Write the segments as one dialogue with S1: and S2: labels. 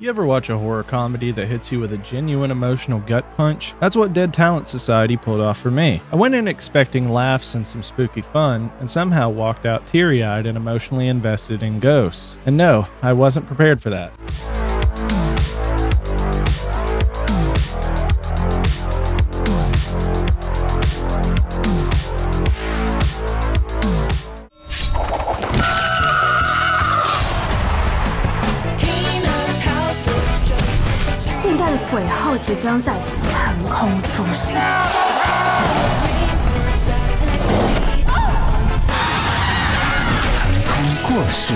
S1: You ever watch a horror comedy that hits you with a genuine emotional gut punch? That's what Dead Talent Society pulled off for me. I went in expecting laughs and some spooky fun, and somehow walked out teary-eyed and emotionally invested in ghosts. And no, I wasn't prepared for that.
S2: 现代的鬼号即将在此横空出世。
S3: 横空过世。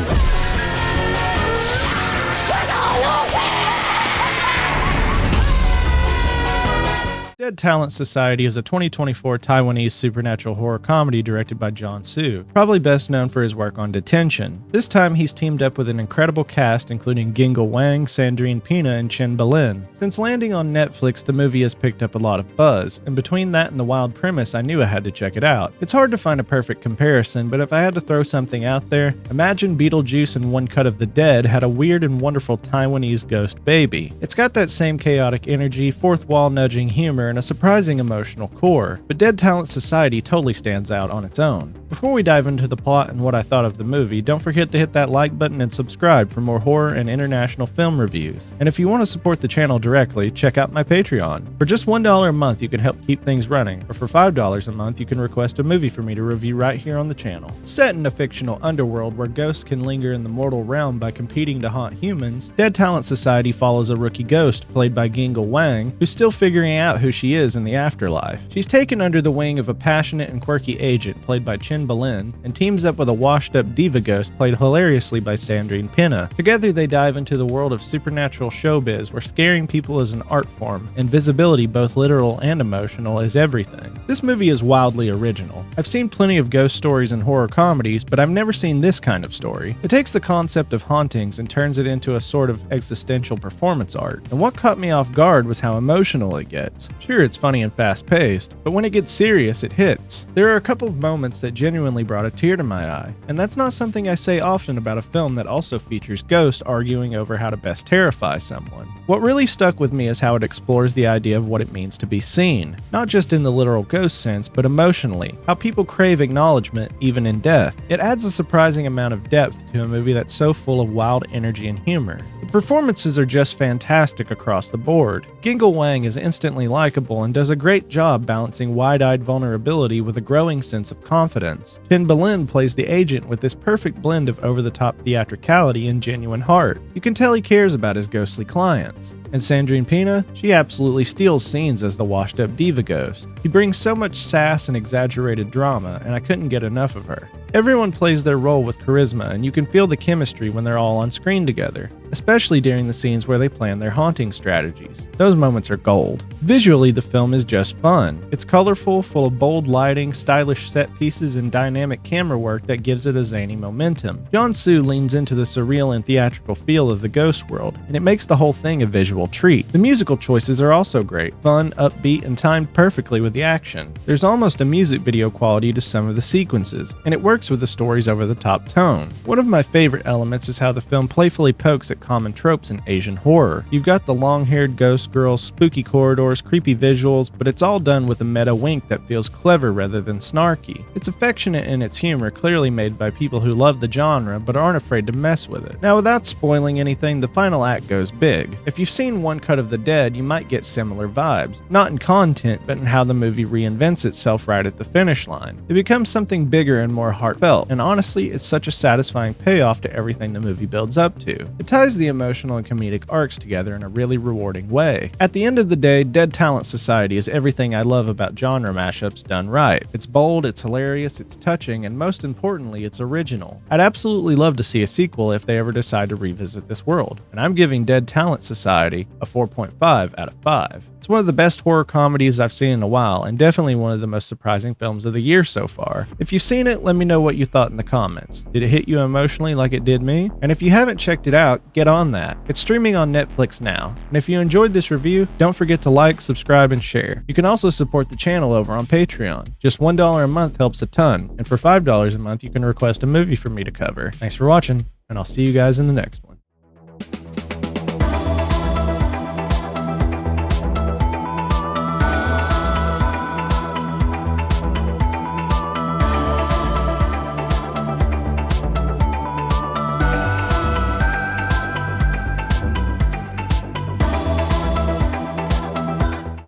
S1: Dead Talent Society is a 2024 Taiwanese supernatural horror comedy directed by John Hsu, probably best known for his work on Detention. This time he's teamed up with an incredible cast including Gingle Wang, Sandrine Pinna, and Chen Bolin. Since landing on Netflix, the movie has picked up a lot of buzz, and between that and the wild premise, I knew I had to check it out. It's hard to find a perfect comparison, but if I had to throw something out there, imagine Beetlejuice and One Cut of the Dead had a weird and wonderful Taiwanese ghost baby. It's got that same chaotic energy, fourth wall nudging humor, and a surprising emotional core, but Dead Talent Society totally stands out on its own. Before we dive into the plot and what I thought of the movie, don't forget to hit that like button and subscribe for more horror and international film reviews. And if you want to support the channel directly, check out my Patreon. For just $1 a month, you can help keep things running, or for $5 a month, you can request a movie for me to review right here on the channel. Set in a fictional underworld where ghosts can linger in the mortal realm by competing to haunt humans, Dead Talent Society follows a rookie ghost played by Gingle Wang, who's still figuring out who she is in the afterlife. She's taken under the wing of a passionate and quirky agent played by Chen Bolin and teams up with a washed-up diva ghost played hilariously by Sandrine Pinna. Together they dive into the world of supernatural showbiz where scaring people is an art form and visibility, both literal and emotional, is everything. This movie is wildly original. I've seen plenty of ghost stories and horror comedies, but I've never seen this kind of story. It takes the concept of hauntings and turns it into a sort of existential performance art. And what caught me off guard was how emotional it gets. Sure, it's funny and fast-paced, but when it gets serious, it hits. There are a couple of moments that genuinely brought a tear to my eye, and that's not something I say often about a film that also features ghosts arguing over how to best terrify someone. What really stuck with me is how it explores the idea of what it means to be seen, not just in the literal ghost sense, but emotionally, how people crave acknowledgement even in death. It adds a surprising amount of depth to a movie that's so full of wild energy and humor. The performances are just fantastic across the board. Gingle Wang is instantly likable and does a great job balancing wide-eyed vulnerability with a growing sense of confidence. Chen Bolin plays the agent with this perfect blend of over-the-top theatricality and genuine heart. You can tell he cares about his ghostly clients. And Sandrine Pinna, she absolutely steals scenes as the washed-up diva ghost. He brings so much sass and exaggerated drama, and I couldn't get enough of her. Everyone plays their role with charisma, and you can feel the chemistry when they're all on screen together, especially during the scenes where they plan their haunting strategies. Those moments are gold. Visually, the film is just fun. It's colorful, full of bold lighting, stylish set pieces, and dynamic camera work that gives it a zany momentum. John Hsu leans into the surreal and theatrical feel of the ghost world, and it makes the whole thing a visual treat. The musical choices are also great, fun, upbeat, and timed perfectly with the action. There's almost a music video quality to some of the sequences, and it works with the story's over-the-top tone. One of my favorite elements is how the film playfully pokes at common tropes in Asian horror. You've got the long-haired ghost girl, spooky corridors, creepy visuals, but it's all done with a meta wink that feels clever rather than snarky. It's affectionate in its humor, clearly made by people who love the genre but aren't afraid to mess with it. Now, without spoiling anything, the final act goes big. If you've seen One Cut of the Dead, you might get similar vibes. Not in content, but in how the movie reinvents itself right at the finish line. It becomes something bigger and more heartfelt, and honestly, it's such a satisfying payoff to everything the movie builds up to. It ties the emotional and comedic arcs together in a really rewarding way. At the end of the day, Dead Talent Society is everything I love about genre mashups done right. It's bold, it's hilarious, it's touching, and most importantly, it's original. I'd absolutely love to see a sequel if they ever decide to revisit this world, and I'm giving Dead Talent Society a 4.5 out of 5. It's one of the best horror comedies I've seen in a while, and definitely one of the most surprising films of the year so far. If you've seen it, let me know what you thought in the comments. Did it hit you emotionally like it did me? And if you haven't checked it out, get on that. It's streaming on Netflix now. And if you enjoyed this review, don't forget to like, subscribe, and share. You can also support the channel over on Patreon. Just $1 a month helps a ton, and for $5 a month, you can request a movie for me to cover. Thanks for watching, and I'll see you guys in the next one.